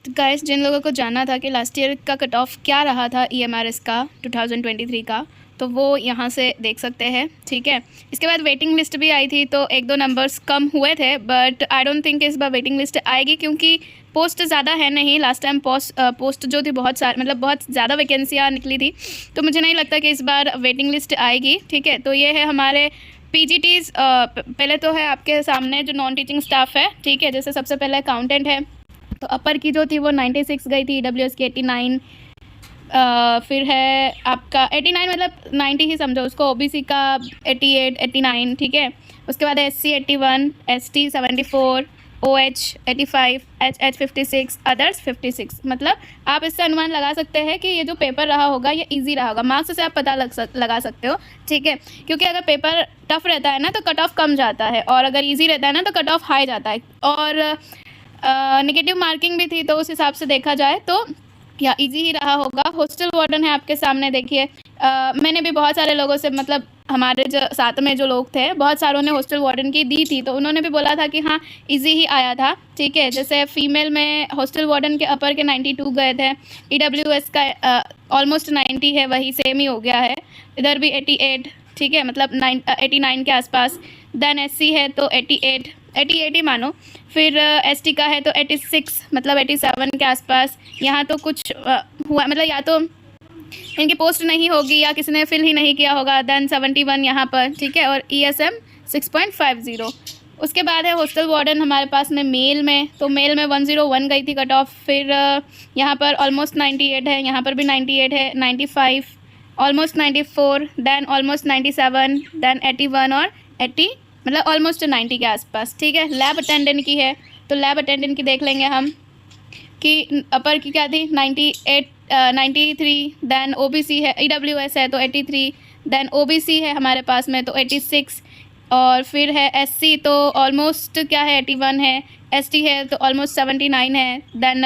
तो गाइस, जिन लोगों को जानना था कि लास्ट ईयर का कट ऑफ क्या रहा था ईएमआरएस का 2023 का, तो वो यहाँ से देख सकते हैं। ठीक है, इसके बाद वेटिंग लिस्ट भी आई थी, तो एक दो नंबर्स कम हुए थे, बट आई डोंट थिंक इस बार वेटिंग लिस्ट आएगी, क्योंकि पोस्ट ज़्यादा है नहीं। लास्ट टाइम पोस्ट जो थी बहुत सारी, मतलब बहुत ज़्यादा वैकेंसियाँ निकली थी, तो मुझे नहीं लगता कि इस बार वेटिंग लिस्ट आएगी। ठीक है, तो ये है हमारे पीजीटीज़। पहले तो है आपके सामने जो नॉन टीचिंग स्टाफ है। ठीक है, जैसे सबसे पहले अकाउंटेंट है, तो अपर की जो थी वो 96 गई थी, ईडब्ल्यूएस की 89, फिर है आपका 89 मतलब 90 ही समझो उसको, ओबीसी का 88, 89। ठीक है, उसके बाद SC 81, ST 74, OH 85, HH 56, others 56। मतलब आप इससे अनुमान लगा सकते हैं कि ये जो पेपर रहा होगा ये इजी रहा होगा। मार्क्स से आप पता लगा सकते हो। ठीक है, क्योंकि अगर पेपर टफ रहता है ना तो कट ऑफ कम जाता है, और अगर ईजी रहता है ना तो कट ऑफ हाई जाता है। और नेगेटिव मार्किंग भी थी, तो उस हिसाब से देखा जाए तो या इजी ही रहा होगा। हॉस्टल वार्डन है आपके सामने, देखिए। मैंने भी बहुत सारे लोगों से, मतलब हमारे जो साथ में जो लोग थे, बहुत सारों ने हॉस्टल वार्डन की दी थी, तो उन्होंने भी बोला था कि हाँ इजी ही आया था। ठीक है, जैसे फीमेल में हॉस्टल वार्डन के अपर के 92 गए थे, ईडब्ल्यूएस का ऑलमोस्ट 90 है, वही सेम ही हो गया है। इधर भी 88। ठीक है, मतलब 89 के आसपास। देन एससी है तो 88 ही मानो। फिर एसटी का है तो 86, मतलब 87 के आसपास। यहाँ तो कुछ हुआ, मतलब या तो इनकी पोस्ट नहीं होगी या किसी ने फिल ही नहीं किया होगा। देन 71 यहाँ पर। ठीक है, और ईएसएम 6.50। उसके बाद है हॉस्टल वार्डन हमारे पास में मेल में, तो मेल में 101 गई थी कट ऑफ। फिर यहाँ पर ऑलमोस्ट 98 है, यहाँ पर भी 98 है, 95, ऑलमोस्ट 94, देन ऑलमोस्ट 97, देन 81 और 80, मतलब ऑलमोस्ट 90 के आसपास। ठीक है, लैब अटेंडेंट की है, तो लैब अटेंडेंट की देख लेंगे हम कि अपर की क्या थी 98, 93, देन ओबीसी है, ईडब्ल्यूएस है तो 83, देन ओबीसी है हमारे पास में तो 86, और फिर है एससी तो ऑलमोस्ट क्या है 81 है, एसटी है तो ऑलमोस्ट 79 है, देन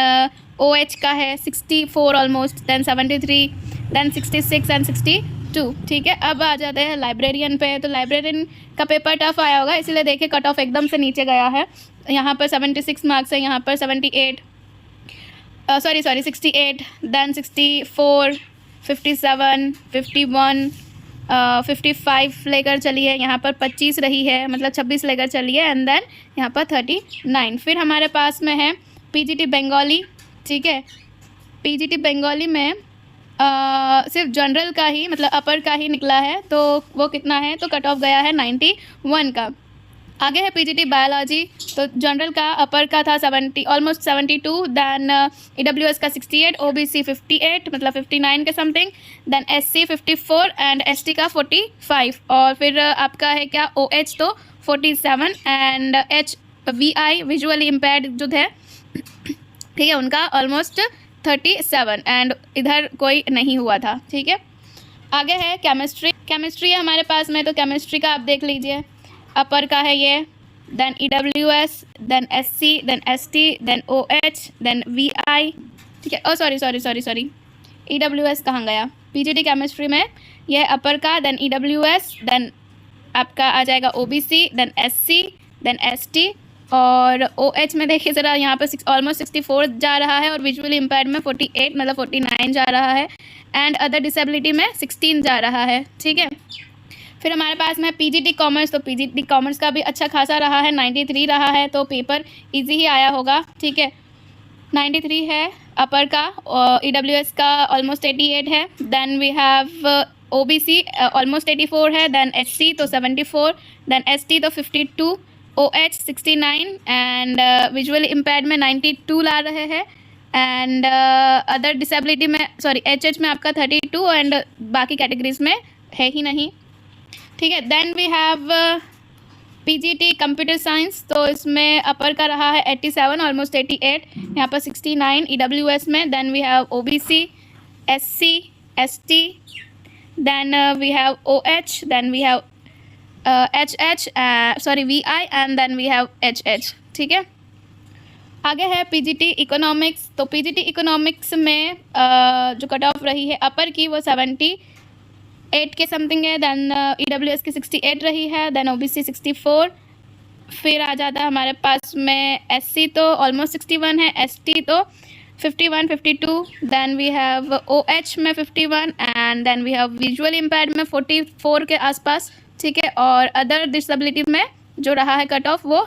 ओएच का है 64 ऑलमोस्ट, देन 73, देन 66 एंड 62। ठीक है, अब आ जाते हैं लाइब्रेरियन पे। तो लाइब्रेरियन का पेपर टफ आया होगा, इसलिए देखिए कट ऑफ एकदम से नीचे गया है। यहाँ पर 76 मार्क्स है, यहाँ पर 78, सॉरी 68, देन 64, 57, 51, 55 लेकर चली है, यहाँ पर 25 रही है, मतलब 26 लेकर चली है, एंड देन यहाँ पर 39। फिर हमारे पास में है पीजीटी बंगाली। ठीक है, पीजीटी बंगाली में सिर्फ जनरल का ही, मतलब अपर का ही निकला है, तो वो कितना है, तो कट ऑफ गया है 91 का। आगे है पीजीटी बायोलॉजी, तो जनरल का अपर का था 70, ऑलमोस्ट 72, देन ईडब्ल्यूएस का 68, ओबीसी 58, मतलब 59 के something, then SC 54 and ST का 45, और फिर आपका है क्या ओएच तो 47, and H VI visually impaired जो थे, ठीक है, उनका ऑलमोस्ट 37, एंड इधर कोई नहीं हुआ था। ठीक है, आगे है केमिस्ट्री है हमारे पास में, तो केमिस्ट्री का आप देख लीजिए। अपर का है ये, then EWS, then SC, then ST, then OH, then VI. ठीक है, सॉरी ईडब्ल्यूएस कहाँ गया। पीजीटी केमिस्ट्री में यह अपर का, देन ईडब्ल्यूएस, देन आपका आ जाएगा OBC, then SC, then ST, और ओएच में देखिए ज़रा, यहाँ पर ऑलमोस्ट 64 जा रहा है, और विजुअली इम्पेयर्ड में 48 मतलब 49 जा रहा है, एंड अदर डिसेबिलिटी में 16 जा रहा है। ठीक है, फिर हमारे पास में पीजीटी कॉमर्स, तो पीजीटी कॉमर्स का भी अच्छा खासा रहा है, 93 रहा है, तो पेपर इजी ही आया होगा। ठीक है, 93 है अपर का, और ईडब्ल्यूएस का ऑलमोस्ट 88 है, then we have OBC almost 84 है, देन एचसी तो 74, देन एसटी तो 52, ओएच 69, एंड विजुअली इम्पेयर्ड में 92 ला रहे हैं, एंड अदर डिसेबिलिटी में, सॉरी एचएच में आपका 32, एंड बाकी कैटेगरीज में है ही नहीं। ठीक है, then we have PGT computer science, तो इसमें अपर का रहा है 87, ऑलमोस्ट 88, यहाँ पर 69 ईडब्ल्यूएस में, then we have OBC, SC, ST, then we have OH, then we have HH, sorry VI, and then we have HH. ठीक है, आगे है पीजीटी इकोनॉमिक्स, तो पीजीटी इकोनॉमिक्स में जो कट ऑफ रही है अपर की वो 78 के समथिंग है, देन ईडब्ल्यूएस की 68 रही है, देन ओबीसी 64, फिर आ जाता है हमारे पास में एससी तो ऑलमोस्ट 61 है, एसटी तो 51, 52, देन वी हैव OH में 51 and then we have visually impaired में 44 के आसपास, ठीक है। और अदर डिसेबिलिटी में जो रहा है कट ऑफ वो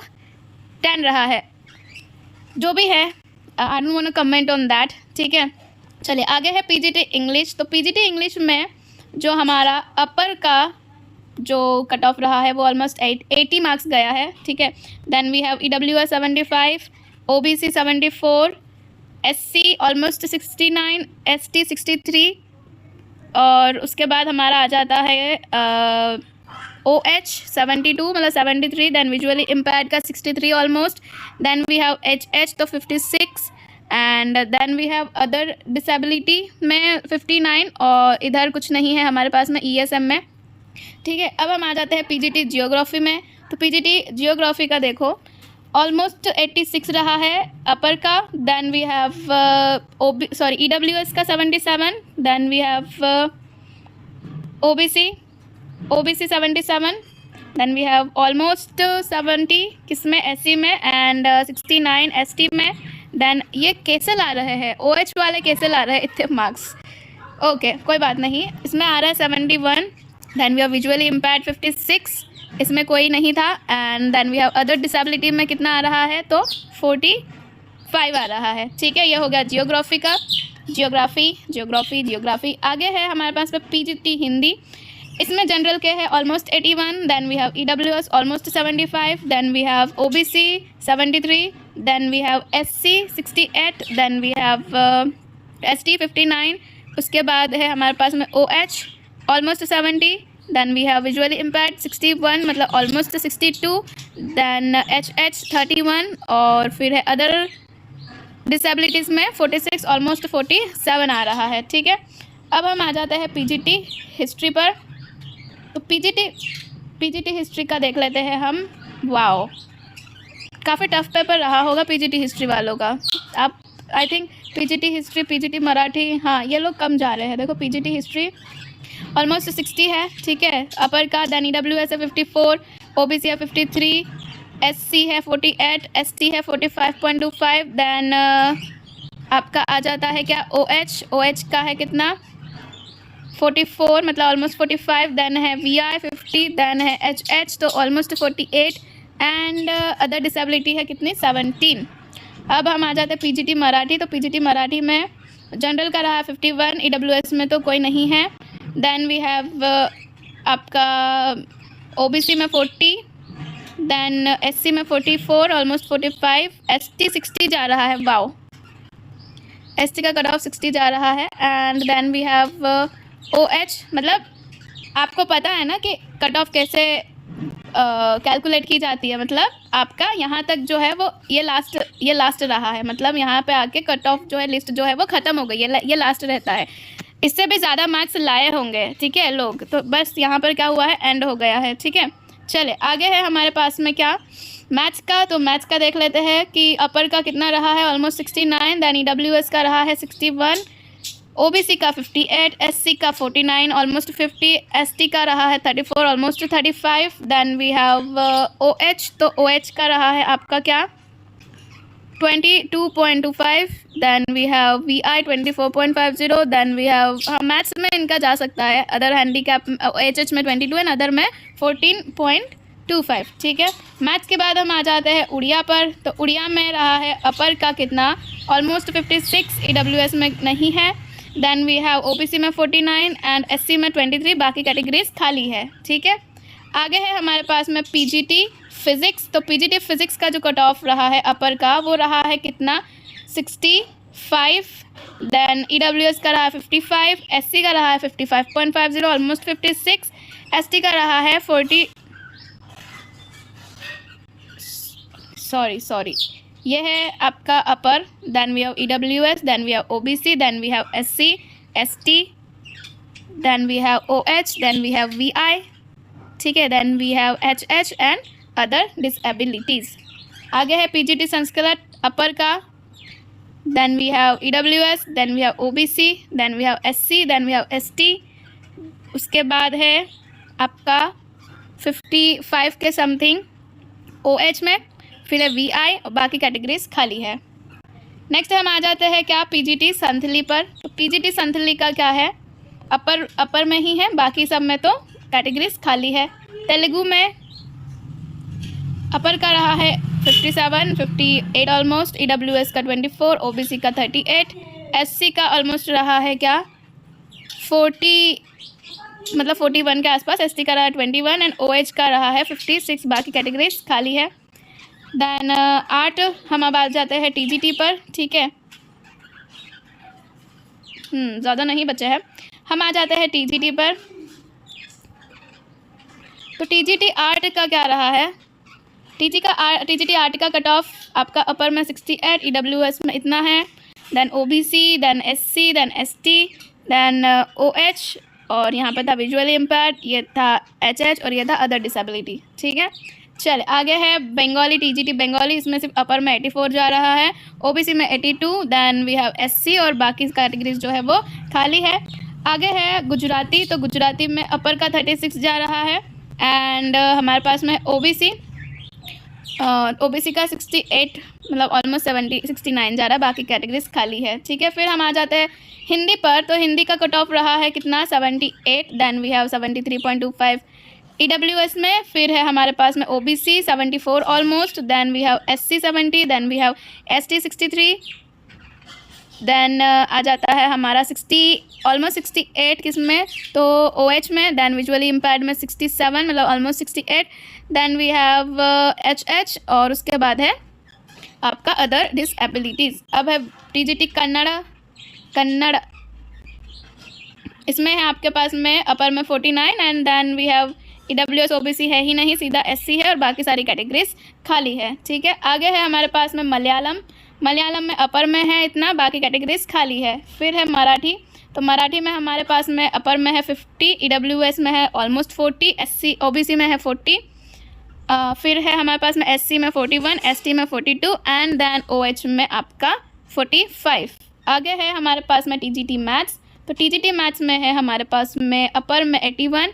10 रहा है, जो भी है I don't want to comment on that, ठीक है। चलिए आगे है PGT इंग्लिश। तो PGT इंग्लिश में जो हमारा अपर का जो कट ऑफ रहा है वो ऑलमोस्ट 80 मार्क्स गया है, ठीक है। Then we have EWS 75, OBC 74, SC almost 69, ST 63 और उसके बाद हमारा आ जाता है OH 72 मतलब 73, देन विजुअली इम्पेयर्ड का 63 almost, then we have HH तो 56 and then we have other disability में 59 और इधर कुछ नहीं है हमारे पास में ESM में, ठीक है। अब हम आ जाते हैं PGT जियोग्राफी में। तो PGT जियोग्राफी का देखो ऑलमोस्ट 86 रहा है अपर का, देन वी हैव EWS का 77, then we have OBC 77, then we have almost 70 किसमें SC में एंड 69 ST में। देन ये कैसे ला रहे हैं OH वाले, कैसे ला रहे हैं इतने मार्क्स, ओके कोई बात नहीं। इसमें आ रहा है 71, then we have visually impaired 56, इसमें कोई नहीं था and then we have other disability में कितना आ रहा है तो 45 आ रहा है, ठीक है। ये हो गया जियोग्राफी का, जियोग्राफी। आगे है हमारे पास में PGT हिंदी। इसमें जनरल के है almost 81, then we have EWS almost 75, then we have OBC 73, then we have SC 68, then we have ST 59, उसके बाद है हमारे पास में OH almost 70, then we have visually impaired 61 मतलब ऑलमोस्ट 62, देन HH 31 और फिर है अदर डिसेबिलिटीज़ में 46 ऑलमोस्ट 47 आ रहा है, ठीक है। अब हम आ जाते हैं PGT हिस्ट्री पर। तो PGT हिस्ट्री का देख लेते हैं हम। वाओ, काफ़ी टफ पेपर रहा होगा PGT हिस्ट्री वालों का। आप I think PGT history, PGT Marathi, हाँ ये लोग कम जा रहे हैं। देखो PGT हिस्ट्री ऑलमोस्ट 60 है, ठीक है अपर का, देन EWS है 54, OBC है 53, SC है 48, ST है 45.25, देन आपका आ जाता है क्या OH का है कितना 44 मतलब ऑलमोस्ट 45, देन है VI 50, देन है HH तो ऑलमोस्ट 48 एंड अदर डिसेबिलिटी है कितनी 17। अब हम आ जाते हैं PGT मराठी। तो PGT मराठी में जनरल का रहा है 51, EWS में तो कोई नहीं है, देन वी हैव आपका OBC में 40, देन SC में 44 ऑलमोस्ट 45, ST 60 जा रहा है, वाओ ST का कट ऑफ 60 जा रहा है and then we have OH मतलब आपको पता है ना कि कट ऑफ कैसे कैलकुलेट की जाती है, मतलब आपका यहाँ तक जो है वो ये लास्ट रहा है, मतलब यहाँ पे आके कट ऑफ जो है लिस्ट जो है वो ख़त्म हो गई है, ये लास्ट रहता है। इससे भी ज़्यादा मार्क्स लाए होंगे, ठीक है लोग, तो बस यहाँ पर क्या हुआ है एंड हो गया है, ठीक है। चले आगे है हमारे पास में क्या मैथ्स का। तो मैथ्स का देख लेते हैं कि अपर का कितना रहा है ऑलमोस्ट 69, देन EWS का रहा है 61, OBC का 58, SC का 49 ऑलमोस्ट 50, ST का रहा है 34 almost 35, then we have OH तो OH का रहा है आपका क्या 22.25, then we have VI 24.50, then we have maths में इनका जा सकता है अदर हैंडीकैप HH में 22 एंड अदर में 14.25, ठीक है। मैथ्स के बाद हम आ जाते हैं उड़िया पर। तो उड़िया में रहा है अपर का कितना ऑलमोस्ट 56, EWS में नहीं है, देन वी हैव OBC में 49 एंड SC में 23, बाकी कैटेगरीज खाली है, ठीक है। आगे है हमारे पास में PGT फिज़िक्स। तो PGT फिज़िक्स का जो कट ऑफ रहा है अपर का वो रहा है कितना 65, देन EWS का रहा है 55, SC का रहा है 55.50 ऑलमोस्ट 56, ST का रहा है 40 सॉरी ये है आपका upper, then we have EWS, then we have OBC, then we have SC, ST, then we have OH, then we have VI, ठीक है, then we have HH and other disabilities. आगे है PGT संस्कृत अपर का, then we have EWS, then we have OBC, then we have SC, then we have ST, उसके बाद है आपका 55 के समथिंग OH में, फिर है VI और बाकी कैटेगरीज खाली है। नेक्स्ट हम आ जाते हैं क्या, पीजीटी संथली पर। तो पीजीटी संथली का क्या है, अपर में ही है, बाकी सब में तो कैटेगरीज खाली है। तेलुगु में अपर का रहा है 57, 58 ऑलमोस्ट, ईडब्ल्यूएस का 24, ओबीसी का 38, एससी का ऑलमोस्ट रहा है क्या 40, मतलब 41 के आसपास, एसटी का रहा है 21 एंड ओएच का रहा है 56, बाकी कैटेगरीज खाली है। देन आर्ट हम अब आ जाते हैं टीजीटी पर, ठीक है, ज़्यादा नहीं बचे हैं, हम आ जाते हैं टीजीटी पर। तो टीजीटी आर्ट का क्या रहा है, टीजीटी आर्ट का कट ऑफ आपका अपर में 68, ईडब्ल्यूएस में इतना है, then OBC, then SC, then ST, then OH, और यहाँ पर था विजुअली इम्पेयर्ड, ये था एचएच, और ये था अदर डिसेबिलिटी, ठीक है। चले आगे है बंगाली, टीजीटी बंगाली, इसमें सिर्फ अपर में 84 जा रहा है, ओबीसी में 82, देन वी हैव एससी, और बाकी कैटेगरीज जो है वो खाली है। आगे है गुजराती, तो गुजराती में अपर का 36 जा रहा है एंड हमारे पास में ओबीसी का 68, मतलब ऑलमोस्ट 69 जा रहा है, बाकी कैटेगरीज खाली है, ठीक है। फिर हम आ जाते हैं हिंदी पर, तो हिंदी का कट ऑफ रहा है कितना 78, देन वी हैव 73.25 ईडब्ल्यूएस में, फिर है हमारे पास में OBC 74 almost, then we have SC 70, then we have ST 63, देन आ जाता है हमारा 60 ऑलमोस्ट 68 किस में, तो ओएच में, देन विजुअली इम्पेयर्ड में 67, मतलब almost 68, then we have HH, और उसके बाद है आपका अदर डिसेबिलिटीज़। अब है टीजीटी कन्नड़, इसमें है आपके पास में अपर में 49 and then we have EWS, OBC है ही नहीं, सीधा एससी है, और बाकी सारी कैटेगरीज खाली है, ठीक है। आगे है हमारे पास में मलयालम में अपर में है इतना, बाकी कैटेगरीज खाली है। फिर है मराठी, तो मराठी में हमारे पास में अपर में है 50, ईडब्ल्यूएस में है ऑलमोस्ट 40, एससी ओबीसी में है 40, फिर है हमारे पास में एससी में 41, एसटी में 42 एंड देन ओएच में आपका 45। आगे है हमारे पास में टीजीटी मैथ्स, तो टीजीटी मैथ्स में है हमारे पास में अपर में 81,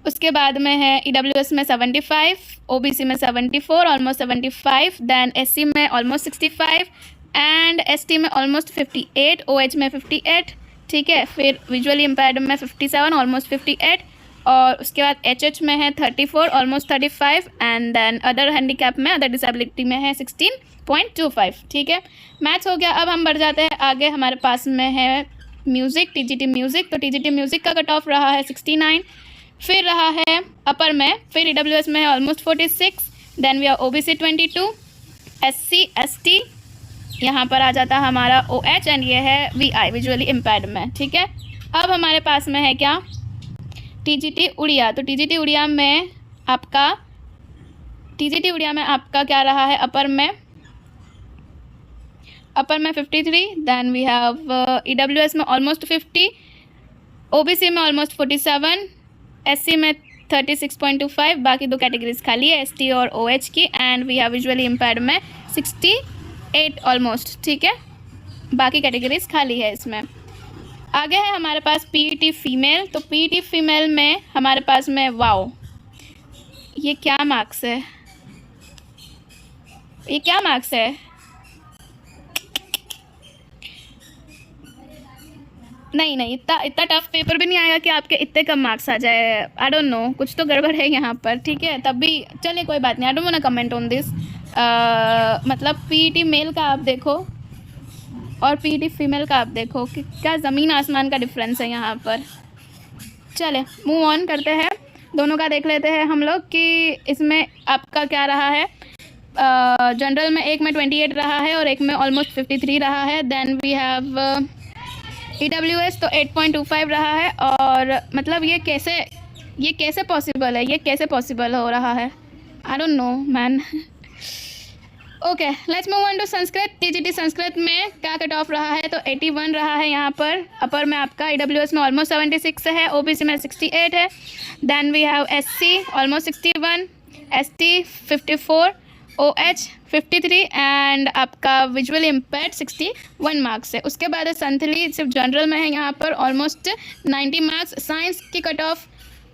उसके बाद में है ईडब्ल्यूएस में 75, ओबीसी में 74 ऑलमोस्ट 75, देन एससी में ऑलमोस्ट 65 एंड एसटी में ऑलमोस्ट 58, ओएच में 58, ठीक है। फिर विजुअली इम्पेयर्ड में 57 ऑलमोस्ट 58, और उसके बाद एचएच में है 34 almost 35 and then other handicap में, अदर डिसेबिलिटी में है 16.25, ठीक है। मैथ्स हो गया। अब हम बढ़ जाते हैं आगे, हमारे पास में है म्यूज़िक, टीजीटी म्यूज़िक, तो टीजीटी म्यूज़िक का कट ऑफ रहा है 69, फिर रहा है अपर में, फिर ईडब्ल्यूएस में है almost 46, then we are OBC 22, SC ST, यहाँ पर आ जाता है हमारा ओएच एंड ये है वीआई विजुअली इम्पेयर्ड में, ठीक है। अब हमारे पास में है क्या टीजीटी उड़िया, तो टीजीटी उड़िया में आपका क्या रहा है, अपर में 53, देन वी हैव ईडब्ल्यूएस में ऑलमोस्ट 50, ओबीसी में ऑलमोस्ट 47, एससी में 36.25, बाकी दो कैटेगरीज खाली है, एसटी और ओएच की, and we have visually impaired में 68 ऑलमोस्ट, ठीक है, बाकी कैटेगरीज खाली है इसमें। आगे है हमारे पास पीईटी फीमेल, तो पीईटी फीमेल में हमारे पास में वाओ, ये क्या मार्क्स है, नहीं इतना टफ पेपर भी नहीं आएगा कि आपके इतने कम मार्क्स आ जाए, आई डोंट नो, कुछ तो गड़बड़ है यहाँ पर, ठीक है। तब भी चलिए कोई बात नहीं, I don't want to comment on this, मतलब पीईटी मेल का आप देखो और पीईटी फीमेल का आप देखो कि क्या ज़मीन आसमान का डिफरेंस है यहाँ पर। चले मूव ऑन करते हैं, दोनों का देख लेते हैं हम लोग कि इसमें आपका क्या रहा है। जनरल में एक में 28 रहा है और एक में ऑलमोस्ट 53 रहा है, देन वी हैव ईडब्ल्यूएस तो 8.25 रहा है, और मतलब ये कैसे पॉसिबल है, ये कैसे पॉसिबल हो रहा है, I don't know man. Okay let's move on to Sanskrit. TGT Sanskrit में क्या कट ऑफ रहा है, तो 81 रहा है यहाँ पर, अपर में आपका ईडब्ल्यूएस में ऑलमोस्ट 76 है, ओबीसी में 68 है, then we have SC almost 61, ST 54, OH 53 and आपका विजुअली इम्पेयर्ड 61 मार्क्स है। उसके बाद संथली सिर्फ जनरल में है यहाँ पर ऑलमोस्ट 90 मार्क्स। साइंस की कट ऑफ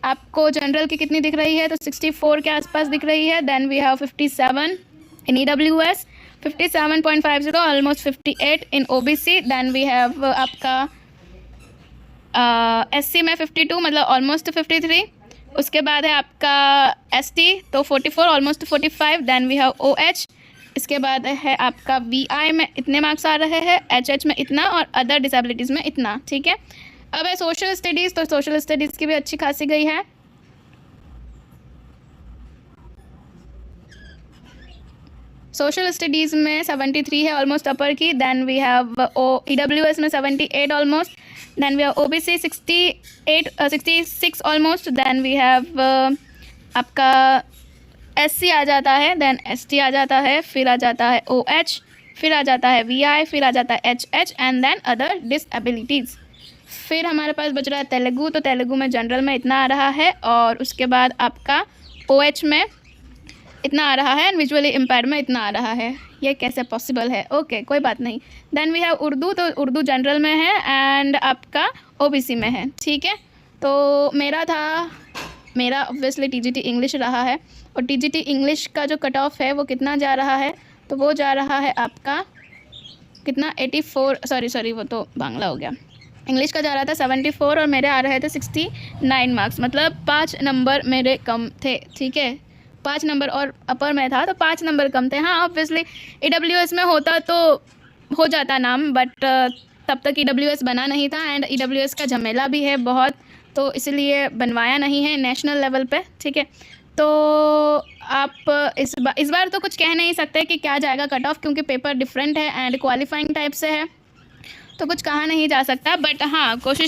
आपको जनरल की कितनी दिख रही है, तो 64 के आसपास दिख रही है, then we have 57 in EWS, 57.50, almost 58 in OBC। Then we have आपका SC में 52, मतलब ऑलमोस्ट 53। उसके बाद है आपका ST, तो 44, almost 45। Then we have OH। इसके बाद है आपका VI में इतने मार्क्स आ रहे हैं, HH में इतना और अदर डिसेबिलिटीज़ में इतना, ठीक है। अब है सोशल स्टडीज़, तो सोशल स्टडीज़ की भी अच्छी खासी गई है। सोशल स्टडीज़ में 73 है ऑलमोस्ट अपर की। देन वी हैव EWS में 78 almost. Then we have OBC 66 almost. Then we have आपका SC आ जाता है, देन ST आ जाता है, फिर आ जाता है OH, फिर आ जाता है VI, फिर आ जाता है HH एंड देन अदर डिसएबिलिटीज़। फिर हमारे पास बच रहा है तेलुगु, तो तेलुगु में जनरल में इतना आ रहा है और उसके बाद आपका OH में इतना आ रहा है एंड विजुअली इम्पेयर्ड में इतना आ रहा है। ये कैसे पॉसिबल है? ओके, कोई बात नहीं। देन वी हैव उर्दू, तो उर्दू जनरल में है एंड आपका OBC में है, ठीक है। तो मेरा ऑब्वियसली TGT इंग्लिश रहा है और TGT इंग्लिश का जो कट ऑफ है वो कितना जा रहा है, तो वो जा रहा है आपका कितना 84, सॉरी वो तो बांग्ला हो गया। इंग्लिश का जा रहा था 74 और मेरे आ रहे थे 69 मार्क्स, मतलब 5 नंबर मेरे कम थे, ठीक है। 5 नंबर और अपर में था तो 5 नंबर कम थे। हाँ, ऑब्वियसली EWS में होता तो हो जाता नाम, बट तब तक EWS बना नहीं था एंड EWS का झमेला भी है बहुत, तो इसलिए बनवाया नहीं है नेशनल लेवल पे, ठीक है। तो आप इस बार तो कुछ कह नहीं सकते कि क्या जाएगा कट ऑफ, क्योंकि पेपर डिफरेंट है एंड क्वालिफाइंग टाइप से है, तो कुछ कहा नहीं जा सकता। बट हाँ, कोशिश